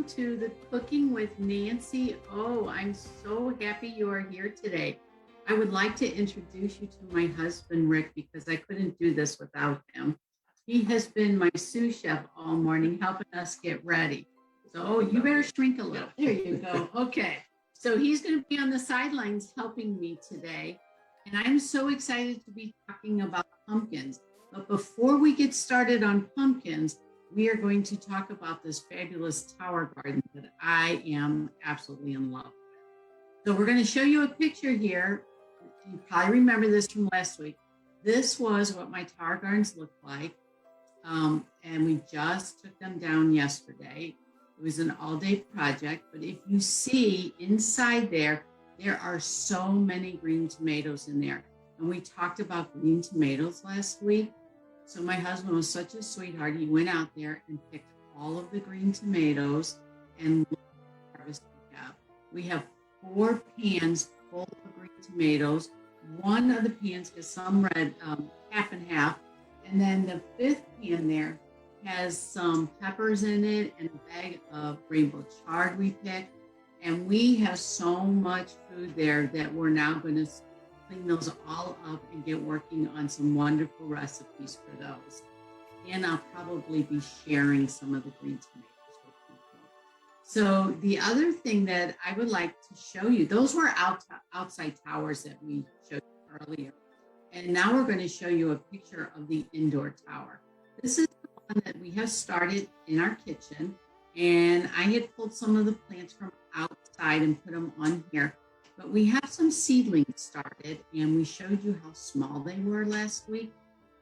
to the Cooking with Nancy. Oh, I'm so happy you are here today. I would like to introduce you to my husband, Rick, because I couldn't do this without him. He has been my sous chef all morning, helping us get ready. So, you better shrink a little. There you go. Okay. So he's going to be on the sidelines helping me today. And I'm so excited to be talking about pumpkins. But before we get started on pumpkins, we are going to talk about this fabulous tower garden that I am absolutely in love with. So we're going to show you a picture here. You probably remember this from last week. This was what my tower gardens look like. And we just took them down yesterday. It was an all-day project, but if you see inside there, there are so many green tomatoes in there. And we talked about green tomatoes last week. So my husband was such a sweetheart. He went out there and picked all of the green tomatoes and harvest we have. We have 4 pans full of green tomatoes. One of the pans has some red, half and half. And then the 5th pan there has some peppers in it and a bag of rainbow chard we picked. And we have so much food there that we're now going to clean those all up and get working on some wonderful recipes for those. And I'll probably be sharing some of the green tomatoes with people. So the other thing that I would like to show you, those were outside towers that we showed you earlier. And now we're going to show you a picture of the indoor tower. This is the one that we have started in our kitchen. And I had pulled some of the plants from outside and put them on here. But we have some seedlings started, and we showed you how small they were last week.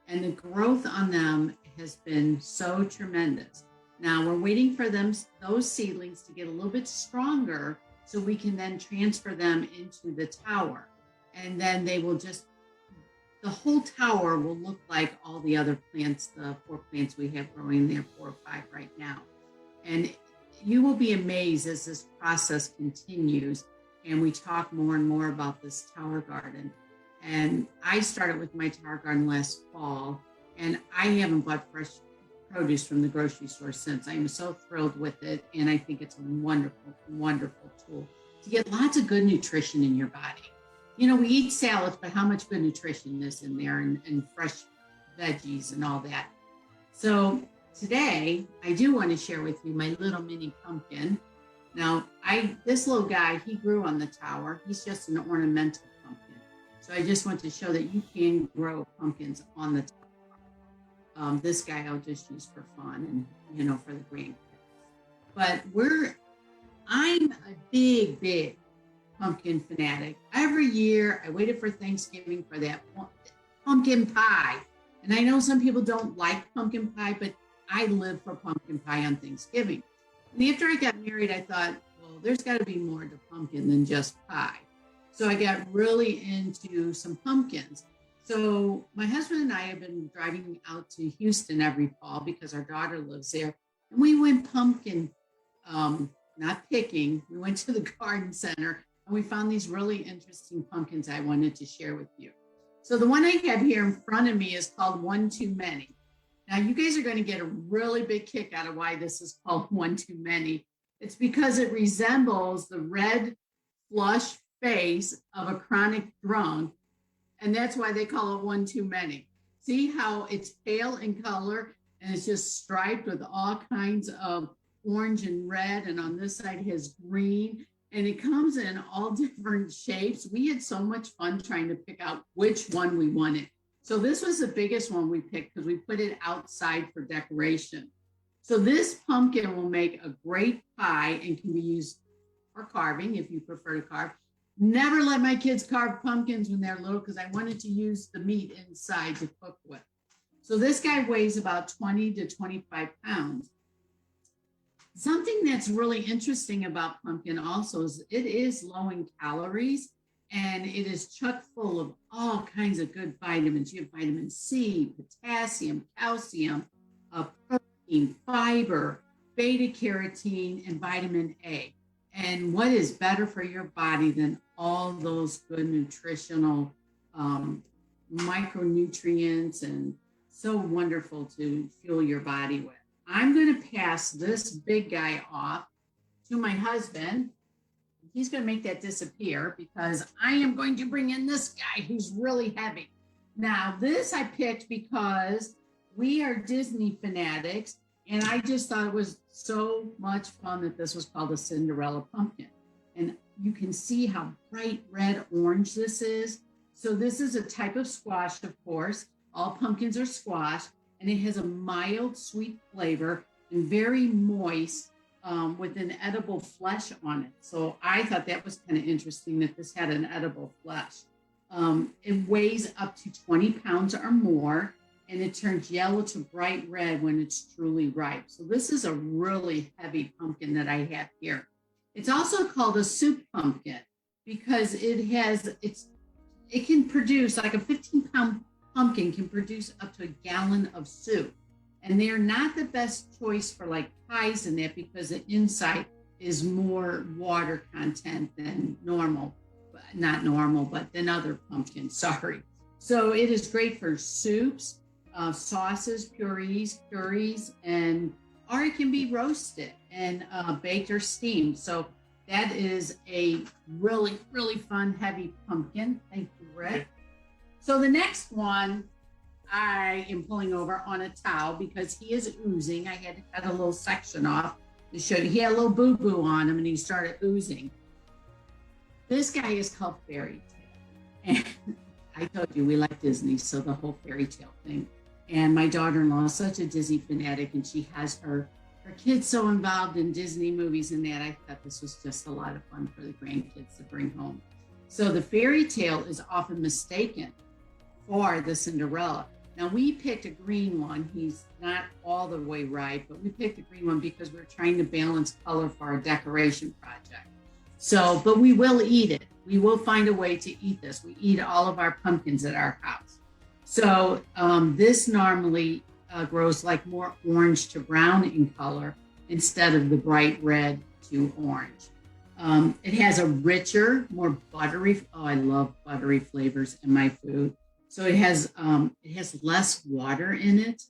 And the growth on them has been so tremendous. Now we're waiting for those seedlings to get a little bit stronger so we can then transfer them into the tower. And then they will the whole tower will look like all the other plants, the 4 plants we have growing there, 4 or 5 right now. And you will be amazed as this process continues. And we talk more and more about this tower garden. And I started with my tower garden last fall, and I haven't bought fresh produce from the grocery store since. I am so thrilled with it, and I think it's a wonderful, wonderful tool to get lots of good nutrition in your body. You know, we eat salads, but how much good nutrition is in there and fresh veggies and all that. So today, I do want to share with you my little mini pumpkin. Now, this little guy, he grew on the tower. He's just an ornamental pumpkin. So I just want to show that you can grow pumpkins on the tower. This guy I'll just use for fun and, for the grandkids. But I'm a big, big pumpkin fanatic. Every year, I waited for Thanksgiving for that pumpkin pie. And I know some people don't like pumpkin pie, but I live for pumpkin pie on Thanksgiving. And after I got married, I thought, well, there's got to be more to pumpkin than just pie. So I got really into some pumpkins. So my husband and I have been driving out to Houston every fall because our daughter lives there. And we went pumpkin, not picking. We went to the garden center and we found these really interesting pumpkins I wanted to share with you. So the one I have here in front of me is called One Too Many. Now, you guys are going to get a really big kick out of why this is called One Too Many. It's because it resembles the red, flush face of a chronic drunk, and that's why they call it One Too Many. See how it's pale in color, and it's just striped with all kinds of orange and red, and on this side it has green, and it comes in all different shapes. We had so much fun trying to pick out which one we wanted. So this was the biggest one we picked because we put it outside for decoration. So this pumpkin will make a great pie and can be used for carving if you prefer to carve. Never let my kids carve pumpkins when they're little because I wanted to use the meat inside to cook with. So this guy weighs about 20 to 25 pounds. Something that's really interesting about pumpkin also is it is low in calories. And it is chock full of all kinds of good vitamins. You have vitamin C, potassium, calcium, protein, fiber, beta carotene, and vitamin A. And what is better for your body than all those good nutritional micronutrients and so wonderful to fuel your body with? I'm going to pass this big guy off to my husband. He's going to make that disappear because I am going to bring in this guy who's really heavy. Now, this I picked because we are Disney fanatics, and I just thought it was so much fun that this was called a Cinderella pumpkin. And you can see how bright red orange this is. So this is a type of squash, of course. All pumpkins are squash, and it has a mild sweet flavor and very moist with an edible flesh on it. So I thought that was kind of interesting that this had an edible flesh. It weighs up to 20 pounds or more, and it turns yellow to bright red when it's truly ripe. So this is a really heavy pumpkin that I have here. It's also called a soup pumpkin because it can produce, like a 15-pound pumpkin can produce up to a gallon of soup. And they're not the best choice for like pies and that because the inside is more water content than normal, not normal, but than other pumpkins, sorry. So it is great for soups, sauces, purees, or it can be roasted and baked or steamed. So that is a really, really fun, heavy pumpkin. Thank you, Rick. So the next one, I am pulling over on a towel because he is oozing. I had to cut a little section off to show you. He had a little boo-boo on him and he started oozing. This guy is called Fairy Tale. And I told you we like Disney, so the whole fairy tale thing. And my daughter-in-law is such a Disney fanatic, and she has her kids so involved in Disney movies and that. I thought this was just a lot of fun for the grandkids to bring home. So the fairy tale is often mistaken for the Cinderella. Now we picked a green one. He's not all the way ripe, but we picked a green one because we're trying to balance color for our decoration project. So, but we will eat it. We will find a way to eat this. We eat all of our pumpkins at our house. So this normally grows like more orange to brown in color instead of the bright red to orange. It has a richer, more buttery, I love buttery flavors in my food. So it has less water in it.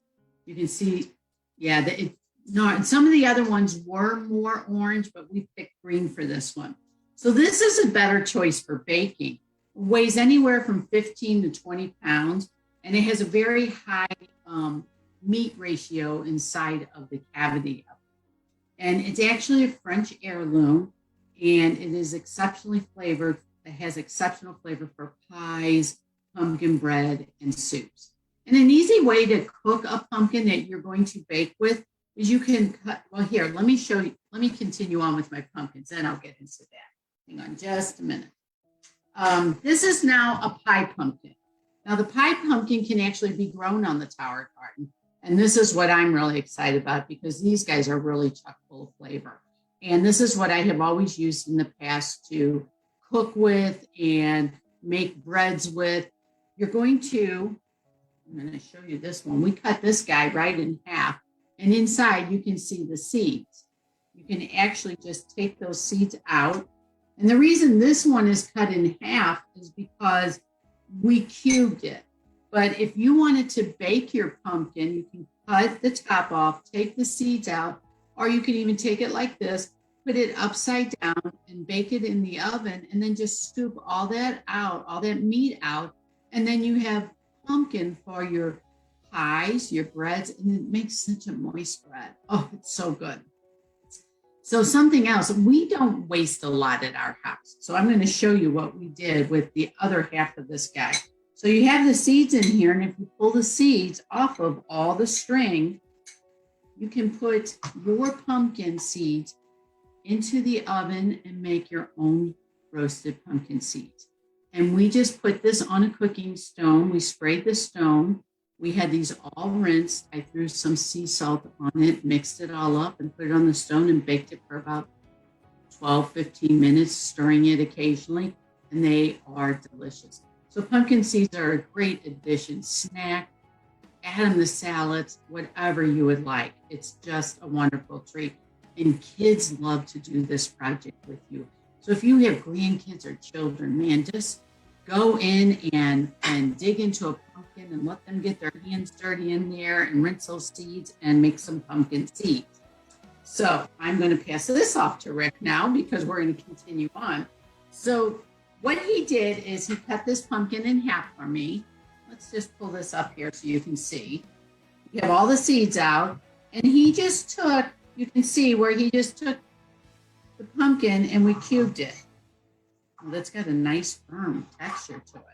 You can see, some of the other ones were more orange, but we picked green for this one. So this is a better choice for baking. It weighs anywhere from 15 to 20 pounds, and it has a very high meat ratio inside of the cavity of it. And it's actually a French heirloom, and it is exceptionally flavored. It has exceptional flavor for pies, pumpkin bread, and soups. And an easy way to cook a pumpkin that you're going to bake with is you can cut, well, here, let me show you, let me continue on with my pumpkins, then I'll get into that. Hang on just a minute. This is now a pie pumpkin. Now the pie pumpkin can actually be grown on the Tower Garden. And this is what I'm really excited about because these guys are really chock full of flavor. And this is what I have always used in the past to cook with and make breads with. I'm going to show you this one. We cut this guy right in half, and inside you can see the seeds. You can actually just take those seeds out. And the reason this one is cut in half is because we cubed it. But if you wanted to bake your pumpkin, you can cut the top off, take the seeds out, or you can even take it like this, put it upside down and bake it in the oven, and then just scoop all that out, all that meat out. And then you have pumpkin for your pies, your breads, and it makes such a moist bread. Oh, it's so good. So something else, we don't waste a lot at our house. So I'm going to show you what we did with the other half of this guy. So you have the seeds in here, and if you pull the seeds off of all the string, you can put your pumpkin seeds into the oven and make your own roasted pumpkin seeds. And we just put this on a cooking stone. We sprayed the stone. We had these all rinsed. I threw some sea salt on it, mixed it all up, and put it on the stone and baked it for about 12, 15 minutes, stirring it occasionally, and they are delicious. So pumpkin seeds are a great addition, snack, add them to salads, whatever you would like. It's just a wonderful treat. And kids love to do this project with you. So if you have grandkids or children, man, just go in and dig into a pumpkin and let them get their hands dirty in there and rinse those seeds and make some pumpkin seeds. So I'm going to pass this off to Rick now because we're going to continue on. So what he did is he cut this pumpkin in half for me. Let's just pull this up here so you can see. You have all the seeds out, and he just took, you can see where he just took the pumpkin and we cubed it. Well, that's got a nice firm texture to it.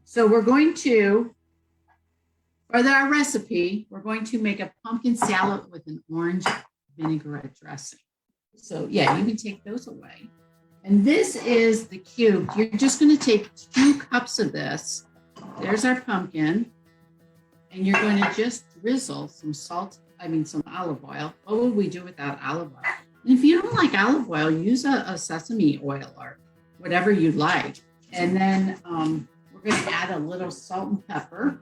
So we're going to, for our recipe, we're going to make a pumpkin salad with an orange vinaigrette dressing. So yeah, you can take those away. And this is the cube. You're just going to take 2 cups of this. There's our pumpkin. And you're going to just drizzle some some olive oil. What would we do without olive oil? And if you don't like olive oil, use a sesame oil or whatever you like. And then we're going to add a little salt and pepper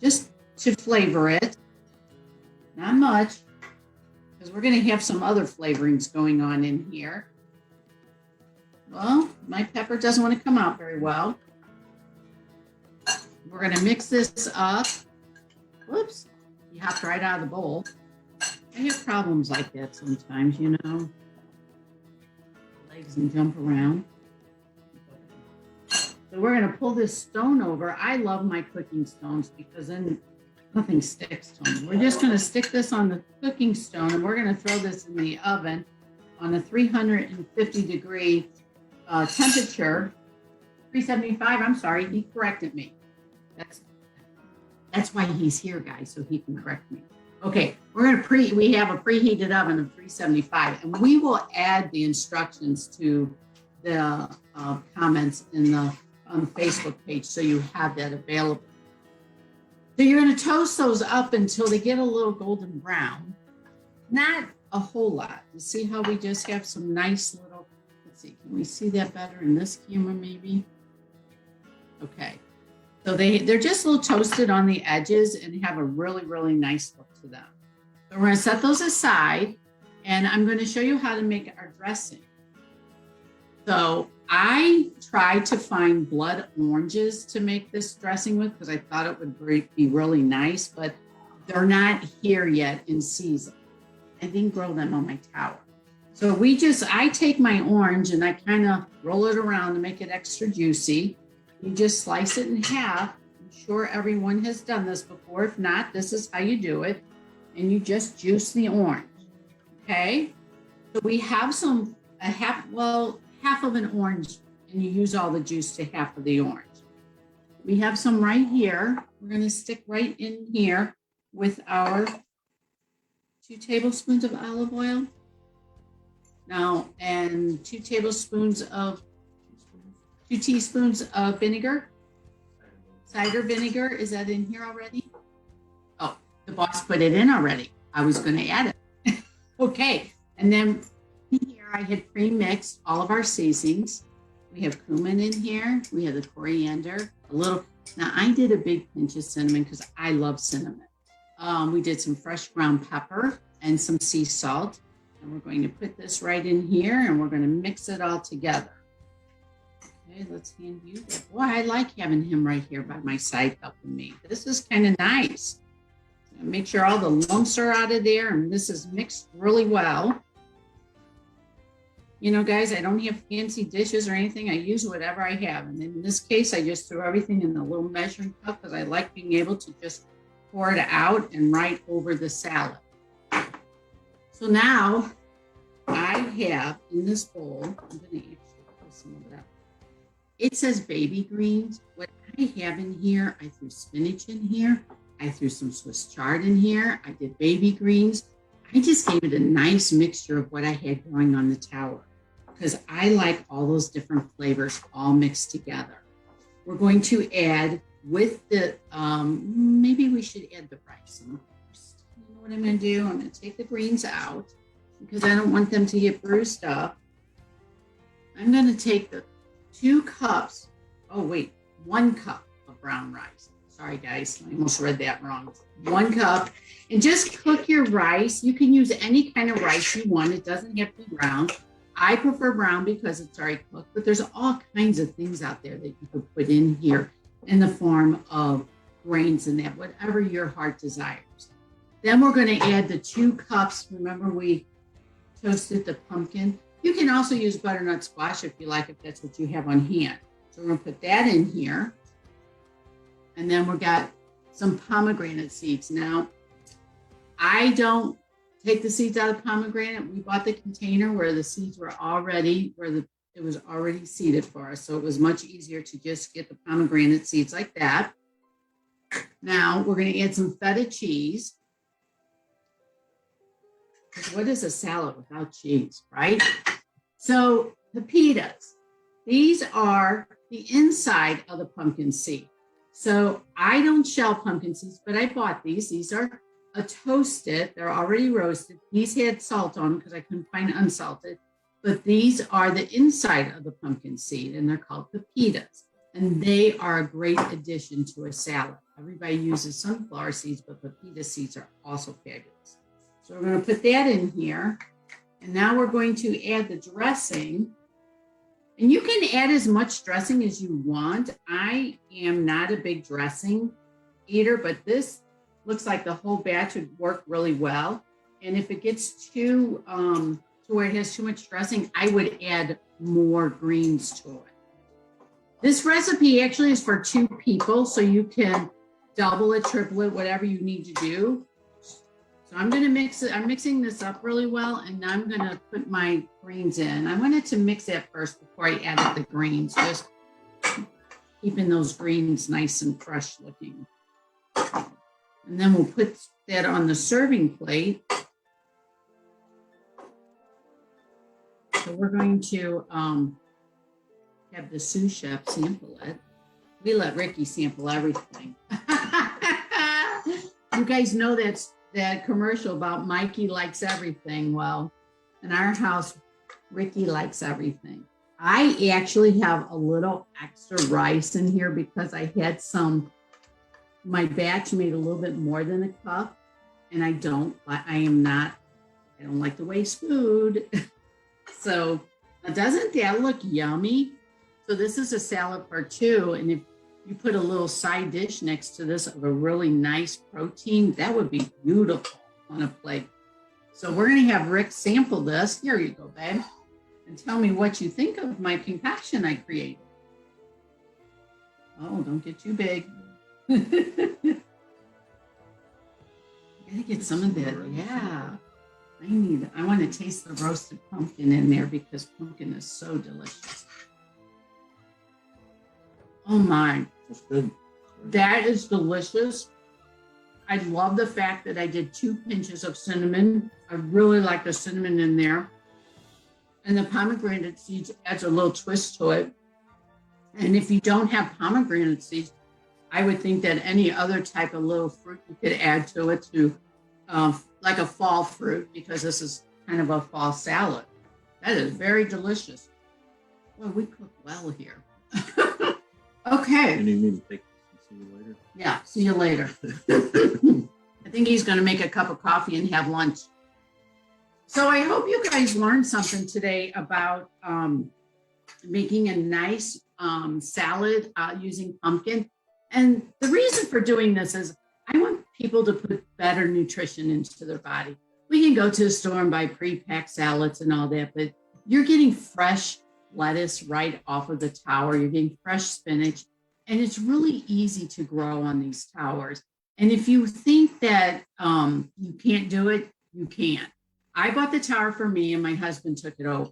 just to flavor it. Not much, because we're going to have some other flavorings going on in here. Well, my pepper doesn't want to come out very well. We're going to mix this up. Whoops, he hopped right out of the bowl. I have problems like that sometimes, you know. Legs and jump around. So we're going to pull this stone over. I love my cooking stones because then nothing sticks to them. We're just going to stick this on the cooking stone, and we're going to throw this in the oven on a 350 degree temperature. 375, I'm sorry, he corrected me. That's why he's here, guys, so he can correct me. Okay, we have a preheated oven of 375, and we will add the instructions to the comments on the Facebook page, so you have that available. So you're going to toast those up until they get a little golden brown. Not a whole lot. You see how we just have some nice little, let's see, can we see that better in this camera maybe? Okay. So they're just a little toasted on the edges and have a really, really nice look to them. So we're going to set those aside, and I'm going to show you how to make our dressing. So I tried to find blood oranges to make this dressing with because I thought it would be really nice, but they're not here yet in season. I didn't grow them on my tower. So I take my orange and I kind of roll it around to make it extra juicy. You just slice it in half. I'm sure everyone has done this before. If not, this is how you do it. And you just juice the orange. Okay? So we have half of an orange, and you use all the juice to half of the orange. We have some right here. We're going to stick right in here with our 2 tablespoons of olive oil. Now, and 2 teaspoons of vinegar. Cider vinegar, is that in here already? Oh, the boss put it in already. I was going to add it. Okay, and then here I had pre-mixed all of our seasonings. We have cumin in here. We have the coriander, now I did a big pinch of cinnamon because I love cinnamon. We did some fresh ground pepper and some sea salt. And we're going to put this right in here, and we're going to mix it all together. Okay, let's hand you that. Boy, I like having him right here by my side helping me. This is kind of nice. Make sure all the lumps are out of there, and this is mixed really well. You know, guys, I don't have fancy dishes or anything. I use whatever I have. And in this case, I just threw everything in a little measuring cup because I like being able to just pour it out and right over the salad. So now I have in this bowl, I'm going to actually put some of that. It says baby greens. What I have in here, I threw spinach in here. I threw some Swiss chard in here. I did baby greens. I just gave it a nice mixture of what I had growing on the tower because I like all those different flavors all mixed together. We're going to add with the, maybe we should add the rice first. You know what I'm going to do? I'm going to take the greens out because I don't want them to get bruised up. I'm going to take the 2 cups, 1 cup of brown rice. Sorry, guys, I almost read that wrong. 1 cup, and just cook your rice. You can use any kind of rice you want. It doesn't have to be brown. I prefer brown because it's already cooked, but there's all kinds of things out there that you could put in here in the form of grains and that, whatever your heart desires. Then we're going to add the 2 cups. Remember, we toasted the pumpkin. You can also use butternut squash if you like, if that's what you have on hand. So we're going to put that in here. And then we've got some pomegranate seeds. Now, I don't take the seeds out of pomegranate. We bought the container where the seeds were already, it was already seeded for us. So it was much easier to just get the pomegranate seeds like that. Now we're going to add some feta cheese. Because what is a salad without cheese, right? So pepitas, these are the inside of the pumpkin seed. So I don't shell pumpkin seeds, but I bought these. These are toasted. They're already roasted. These had salt on them because I couldn't find unsalted. But these are the inside of the pumpkin seed, and they're called pepitas. And they are a great addition to a salad. Everybody uses sunflower seeds, but pepita seeds are also fabulous. So we're going to put that in here. And now we're going to add the dressing. And you can add as much dressing as you want. I am not a big dressing eater, but this looks like the whole batch would work really well. And if it gets to where it has too much dressing, I would add more greens to it. This recipe actually is for 2 people, so you can double it, triple it, whatever you need to do. So I'm going to mix it. I'm mixing this up really well, and now I'm going to put my greens in. I wanted to mix that first before I added the greens, just keeping those greens nice and fresh looking. And then we'll put that on the serving plate. So we're going to have the sous chef sample it. We let Ricky sample everything. You guys know that commercial about Mikey likes everything. Well, in our house, Ricky likes everything. I actually have a little extra rice in here because I had my batch made a little bit more than a cup, and I don't like to waste food. So doesn't that look yummy? So this is a salad for 2, and if you put a little side dish next to this of a really nice protein, that would be beautiful on a plate. So we're going to have Rick sample this. Here you go, babe. And tell me what you think of my concoction I created. Oh, don't get too big. I gotta get some of that. Yeah. I want to taste the roasted pumpkin in there because pumpkin is so delicious. Oh my. That's good. That is delicious. I love the fact that I did 2 pinches of cinnamon. I really like the cinnamon in there. And the pomegranate seeds adds a little twist to it. And if you don't have pomegranate seeds, I would think that any other type of little fruit you could add to it like a fall fruit, because this is kind of a fall salad. That is very delicious. Well, we cook well here. Okay. And you need to take this and see you later. Yeah, see you later. I think he's going to make a cup of coffee and have lunch. So I hope you guys learned something today about making a nice salad using pumpkin. And the reason for doing this is I want people to put better nutrition into their body. We can go to the store and buy pre-packed salads and all that, but you're getting fresh lettuce right off of the tower. You're getting fresh spinach, and it's really easy to grow on these towers. And if you think that you can't do it, you can. I bought the tower for me, and my husband took it over.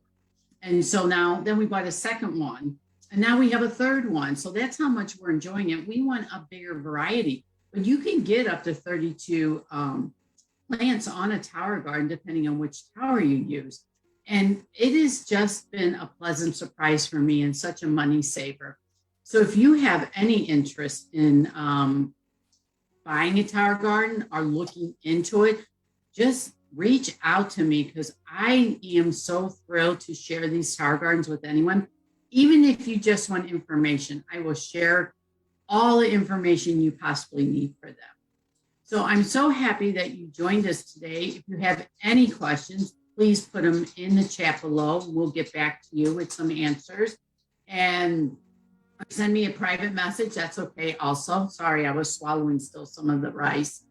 And so then we bought a second one, and now we have a third one. So that's how much we're enjoying it. We want a bigger variety, but you can get up to 32 plants on a tower garden, depending on which tower you use. And it has just been a pleasant surprise for me and such a money saver. So if you have any interest in buying a tower garden or looking into it, just reach out to me, because I am so thrilled to share these tower gardens with anyone. Even if you just want information, I will share all the information you possibly need for them. So I'm so happy that you joined us today. If you have any questions, please put them in the chat below. We'll get back to you with some answers. And send me a private message. That's okay also. Sorry, I was swallowing still some of the rice.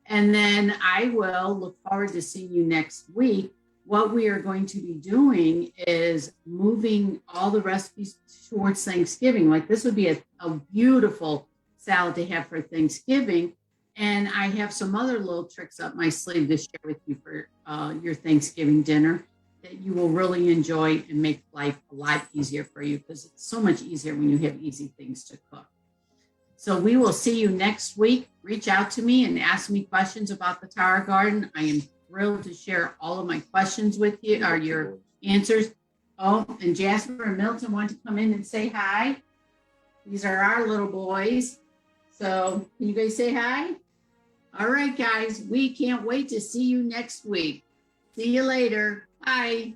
And then I will look forward to seeing you next week. What we are going to be doing is moving all the recipes towards Thanksgiving. Like this would be a beautiful salad to have for Thanksgiving. And I have some other little tricks up my sleeve to share with you for your Thanksgiving dinner that you will really enjoy and make life a lot easier for you because it's so much easier when you have easy things to cook. So we will see you next week. Reach out to me and ask me questions about the Tower Garden. I am thrilled to share all of my questions with you, or your answers. Oh, and Jasper and Milton want to come in and say hi. These are our little boys. So can you guys say hi? All right, guys, we can't wait to see you next week. See you later. Bye.